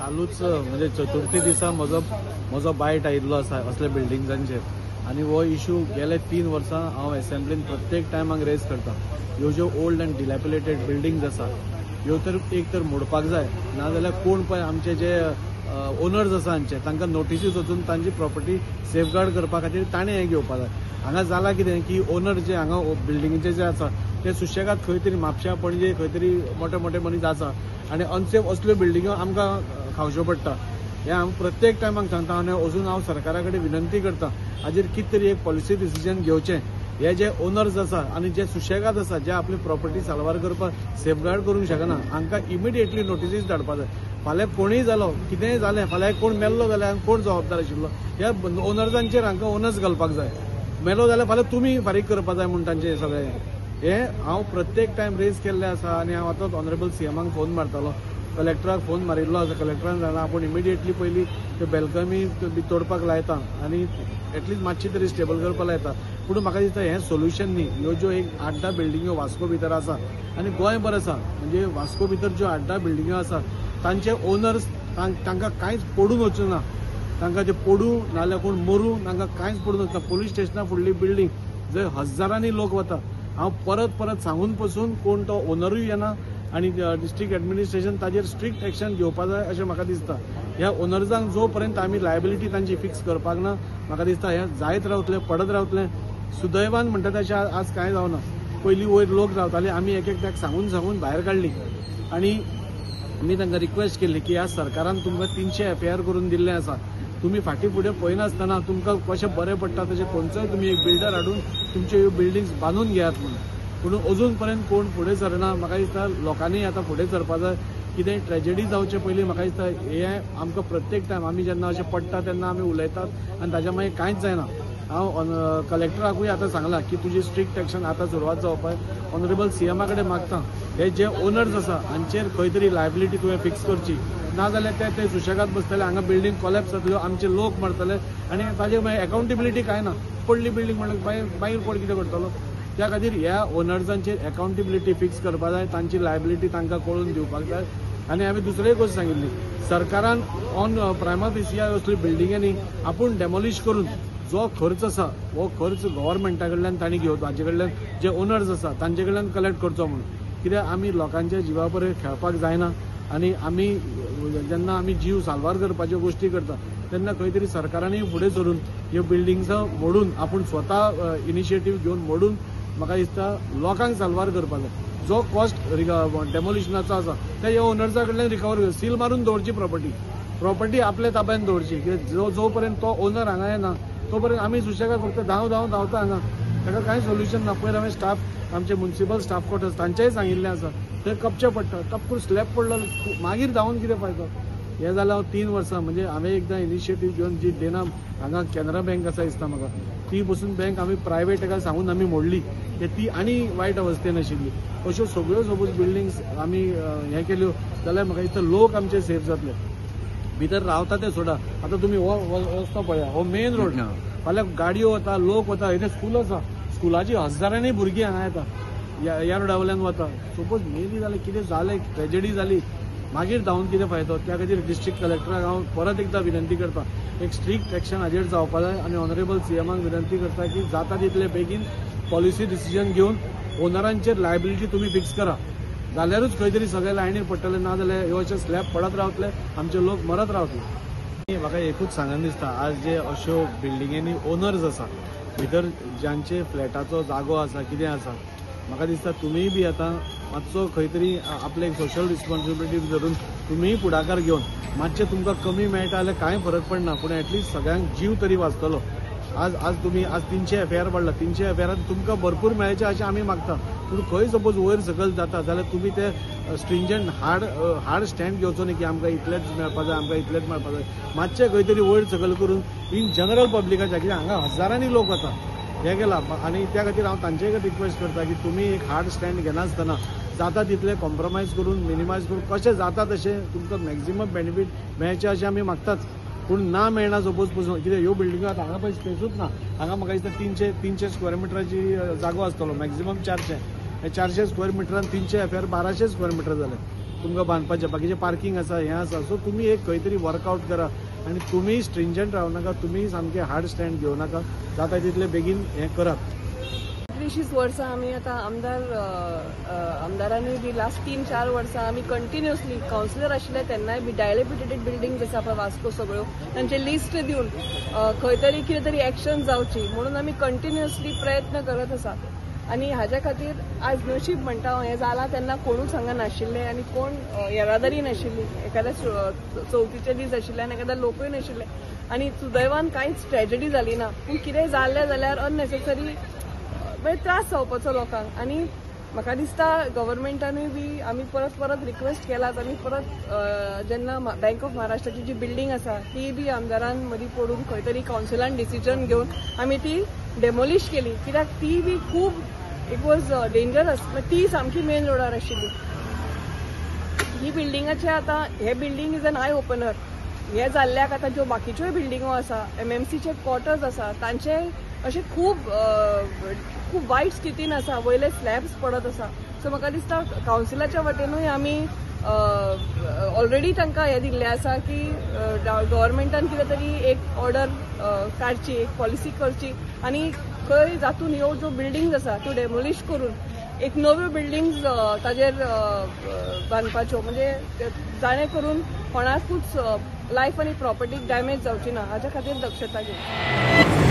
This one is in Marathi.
कालूच म्हणजे चतुर्थी दिसा म्हजो बायट आयिल्लो आसा असल्या बिल्डिंगांचेर आनी हो इश्यू गेले 3 वर्सां हांव असेंब्लीन प्रत्येक टायमाक रेज करता। ह्यो ज्यो ओल्ड अँड डिलॅपिलेटेड बिल्डिंग्स आसा ह्यो तर एक तर मोडपाक जाय, नाजाल्यार कोण पळय आमचे जे ओनर्स आसा हांचे तांकां नोटिसीस वचून तांची प्रॉपर्टी सेफगार्ड करपा खातीर ताणें हें घेवपा जाय। हांगा जाला कितें की ओनर जे हांगा बिल्डिंगेचे जे आसा ते सुशेगाद खंय तरी म्हापश्यां पणजे खंय तरी मोठे मोठे मनीस आसा आनी अनसेफ असल्यो बिल्डिंगो आमकां खावच्यो पडटा। हें हांव प्रत्येक टायमाक सांगता आनी अजून हांव सरकारा कडेन विनंती करता हाजेर कितें तरी एक पॉलिसी डिसिजन घेवचें। हे जे ओनर्स आसा आनी जे सुशेगाद आसा जे आपली प्रॉपर्टी साल्वार करपाक सेफगार्ड करूंक शकना हांकां इमिडिएटली नोटिसीस धाडपा जाय। फाल्यां कोणीय जालो कितेंय जालें फाल्यां कोण मेल्लो जाल्यार कोण जबाबदार आशिल्लो ह्या ओनर्सांचेर हांकां ओनर्स घालपाक जाय। मेलो जाल्यार फाल्यां तुमी फारीक करपा जाय म्हूण तांचें सगळें हें हांव प्रत्येक टायम रेज केल्लें आसा आनी हांव आतांच ऑनरेबल सीएमाक फोन मारतालो, कलेक्टराक फोन मारिल्लो आसा। कलेक्टरान सांगलां आपूण इमिडिएटली पयलीं त्यो बेल्कमी बी तोडपाक लायता आनी एटलीस्ट मातशी तरी स्टेबल करपाक लायता। पूण म्हाका दिसता हें सोल्युशन न्ही। ह्यो ज्यो एक 8-10 बिल्डिंग्यो वास्को भितर आसा आनी गोंयभर आसा म्हणजे वास्को भितर ज्यो 8-10 बिल्डिंग्यो आसा तांचे ओनर्स तांकां कांयच पडून वचूं ना, तांकां ते पडूं नाल्यार कोण मरूं तांकां कांयच पडून वचना। पुलीस स्टेशना फुडली बिल्डींग जंय हजारांनी लोक वता। हांव परत परत सांगून पसून कोण तो ओनरूय येना आनी डिस्ट्रिक्ट एडमिनिस्ट्रेशन ताजेर स्ट्रिक्ट एक्शन घेवपा जाय अशें म्हाका दिसता। ह्या ओनर्सांक जो पर्यंत आमी लायबिलिटी तांची फिक्स करपाक ना म्हाका दिसता हें जायत रावतलें पडत रावतलें। सुदैवान म्हणटा तशें आज कांय जावना। पयलीं वयर लोक रावताले आमी एक एकट्याक सांगून सांगून भायर काडली आनी आमी तांकां रिक्वेस्ट केल्ली की ह्या सरकारान तुमकां 300 FIR करून दिल्लें आसा, तुमी फाटीं फुडें पळयनासतना तुमकां कशें बरें पडटा तशें खंयचोय तुमी एक बिल्डर हाडून तुमच्यो ह्यो बिल्डिंग्स बांदून घेयात म्हणून। पूण अजून पर्यंत कोण फुडें सरना। म्हाका दिसता लोकांनी आतां फुडें सरपा जाय। कितेंय ट्रेजेडी जावचे पयलीं म्हाका दिसता हें आमकां प्रत्येक टायम आमी जेन्ना अशें पडटा तेन्ना आमी उलयतात आनी ताच्या मागीर कांयच जायना। हांव कलेक्टराकूय आतां सांगलां की तुजी स्ट्रिक्ट एक्शन आतां सुरवात जावपाक ऑनरेबल सीएमा कडेन मागता हे जे ओनर्स आसा हांचेर खंय तरी लायबिलिटी तुवें फिक्स करची, नाजाल्यार ते सुशेगाद बसतले हांगा बिल्डींग कॉलेप्स जातल्यो आमचे लोक मरतले आनी ताजेर मागीर अकाउंटेबिलिटी कांय ना। पडली बिल्डींग म्हणून मागीर कोण कितें करतलो। त्या खातीर ह्या ओनर्सांचेर अकाउंटेबिलिटी फिक्स करपा जाय, तांची लायबिलिटी तांकां कळून दिवपाक जाय। आनी हांवें दुसरी गोश्ट सांगिल्ली सरकारान ऑन प्रायमा फेसिया असली बिल्डिंगांनी आपूण डेमोलिश करून जो खर्च आसा हो खर्च गव्हर्मेंटा कडल्यान तांणी घेवचो, हाचे कडल्यान जे ओनर्स आसा तांचे कडल्यान कलेक्ट करचो म्हणून। कित्याक आमी लोकांच्या जिवा बरें खेळपाक जायना आनी आमी जेन्ना आमी जीव साल्वार करपाच्यो गोश्टी करता तेन्ना खंय तरी सरकारानूय फुडें सरून ह्यो बिल्डिंग्स मोडून आपूण स्वता इनिशिएटीव घेवन मोडून म्हाका दिसता लोकांक साल्वार करपा जाय। जो कॉस्ट डेमोलिशनाचो आसा ते ह्या ओनर्सा कडल्यान रिकवर सील मारून दवरची प्रॉपर्टी आपल्या ताब्यान दवरची। जो पर्यंत तो ओनर हांगा येना तो पर्यंत आमी सुशेगाद फक्त धांवता हांगा ताका कांय सोल्युशन ना। पयर हांवें स्टाफ आमचे म्युनिसिपल स्टाफ क्वॉर्टर्स तांचेय सांगिल्लें आसा ते कपचे पडटा, टपकून स्लॅब पडलो मागीर धांवन कितें फायदो। हें जालें 3 वर्सां म्हणजे हांवें एकदां इनिशिएटीव घेवन जी देना हांगा कॅनरा बँक आसा दिसता म्हाका ती बसून बँक आमी प्रायवेट एका सांगून आमी मोडली की ती आनी वायट अवस्थेन आशिल्ली। अश्यो सगळ्यो सपोज बिल्डिंग्स आमी हें केल्यो जाल्यार म्हाका दिसता लोक आमचे सेफ जातले। भितर रावता ते सोडा, आतां तुमी हो रस्तो पळया, हो मेन रोड फाल्यां गाडयो वता लोक वता, हे स्कूल आसा स्कुलाची हजारांनी भुरगीं हांगा येता ह्या रोडा वयल्यान वता। सपोज मेली जाल्यार कितें जालें ट्रेजेडी जाली मागीर धांवन कितें फायदो। त्या खातीर डिस्ट्रिक्ट कलेक्टराक हांव परत एकदां विनंती करता एक स्ट्रिक्ट एक्शन हाजेर जावपा जाय आनी ऑनरेबल सीएमाक विनंती करता की जाता तितले बेगीन पॉलिसी डिसिजन घेवन ओनरांचेर लायबिलिटी तुमी फिक्स करा, जाल्यारूच खंय तरी सगळे लायनीर पडटले, ना जाल्यार ह्यो अशे स्लॅब पडत रावतले आमचे लोक मरत रावतले। म्हाका एकूच सांगन दिसता आज जे अश्यो बिल्डिंगेनी ओनर्स आसा भितर ज्यांचे फ्लॅटाचो जागो आसा कितें आसा म्हाका दिसता तुमीय बी आतां मातसो खंय तरी आपले सोशल रिस्पॉन्सिबिलिटी धरून तुमीय फुडाकार घेवन मातशें तुमकां कमी मेळटा जाल्यार कांय फरक पडना पूण एटलीस्ट सगळ्यांक जीव तरी वाचतलो। आज 300 FIR पडला, 300 FIR तुमकां भरपूर मेळचे अशें आमी मागता। पूण खंय सपोज वयर सकयल जाता जाल्यार तुमी ते स्ट्रिंजंट हार्ड स्टँड घेवचो न्ही की आमकां इतलेंच मेळपा जाय आमकां इतलेंच मेळपा जाय। मातशें खंय तरी वयर सकयल करून इन जनरल पब्लिकाच्या कित्याक हांगा हजारांनी लोक वता हें केलां आनी त्या खातीर हांव तांचेय रिक्वेस्ट करता की तुमी एक हार्ड स्टँड घेनासतना जाता तितले कॉम्प्रोमायज करून मिनिमायज करून कशें जाता तशें तुमकां मॅक्झिमम बेनिफीट मेळचें अशें आमी मागताच। पूण ना मेळना सपोज पसून कित्याक ह्यो बिल्डिंगो आतां हांगा पळय स्पेसूच ना। हांगा म्हाका दिसता 300 स्क्वेअर मिटराची जागो आसतलो मॅक्झिमम 400 हे 400 स्क्वेअर मिटरान 300 FIR 1200 स्क्वेअर मिटर जाले। तुमकां बांदपाचें बाकीचें पार्किंग आसा हें आसा सो तुमी एक खंय तरी वर्कआउट करा आनी तुमी स्ट्रिंजंट रावं नाका तुमी सामकें हार्ड स्टँड घेवं नाका जाता तितले बेगीन हें करात 20 वर्सां आमी आतां आमदारांनी बी लास्ट 3-4 वर्सां आमी कंटिन्युअसली कावन्सिलर आशिल्ले तेन्नाय बी डायलेपिटेटेड बिल्डिंग्स आसा पळय वास्को सगळ्यो तांचे लिस्ट दिवन खंय तरी कितें तरी एक्शन जावची म्हणून आमी कंटिन्युअसली प्रयत्न करत आसात आनी हाज्या खातीर आज नशीब म्हणटा हांव हें जालां तेन्ना कोणूच हांगा नाशिल्ले आनी कोण येरादारी नाशिल्ली एखाद्या चवथीचे दीस आशिल्ले आनी एखाद्या लोकूय नाशिल्ले आनी सुदैवान कांयच ट्रॅजेडी जाली ना पूण कितेंय जाल्लें जाल्यार अननेसेसरी त्रास जावपाचो लोकांक आनी म्हाका दिसता गव्हर्मेंटानूय बी आमी परत रिक्वेस्ट केलात आमी परत जेन्ना बँक ऑफ महाराष्ट्राची जी बिल्डींग आसा ती बी आमदारान मदीं पडून खंय तरी कावन्सिलान डिसिजन घेवन आमी ती डेमोलिश केली कित्याक ती बी खूब इट वॉज डेंजरस ती सामकी मेन रोडार आशिल्ली ही बिल्डिंगाचे आतां हे building is an eye opener हे जाल्ल्याक आतां ज्यो बाकीच्योय बिल्डिंगो आसा MMCचे क्वॉर्टर्स आसा तांचे अशें खूब वायट स्थितीन आसा वयले स्लॅब्स पडत आसा सो म्हाका दिसता कावन्सिलाच्या वटेनूय आमी ऑलरेडी तांकां हें दिल्लें आसा की गव्हर्मेंटान कितें तरी एक ऑर्डर काडची एक पॉलिसी करची आनी खंय जातून ह्यो ज्यो बिल्डिंग्स आसा त्यो डेमोलिश करून एक नव्यो बिल्डिंग्स ताजेर बांदपाच्यो म्हणजे जाणे करून कोणाकूच लायफ आनी प्रॉपर्टीक डॅमेज जावची ना हाच्या खातीर दक्षता घेवची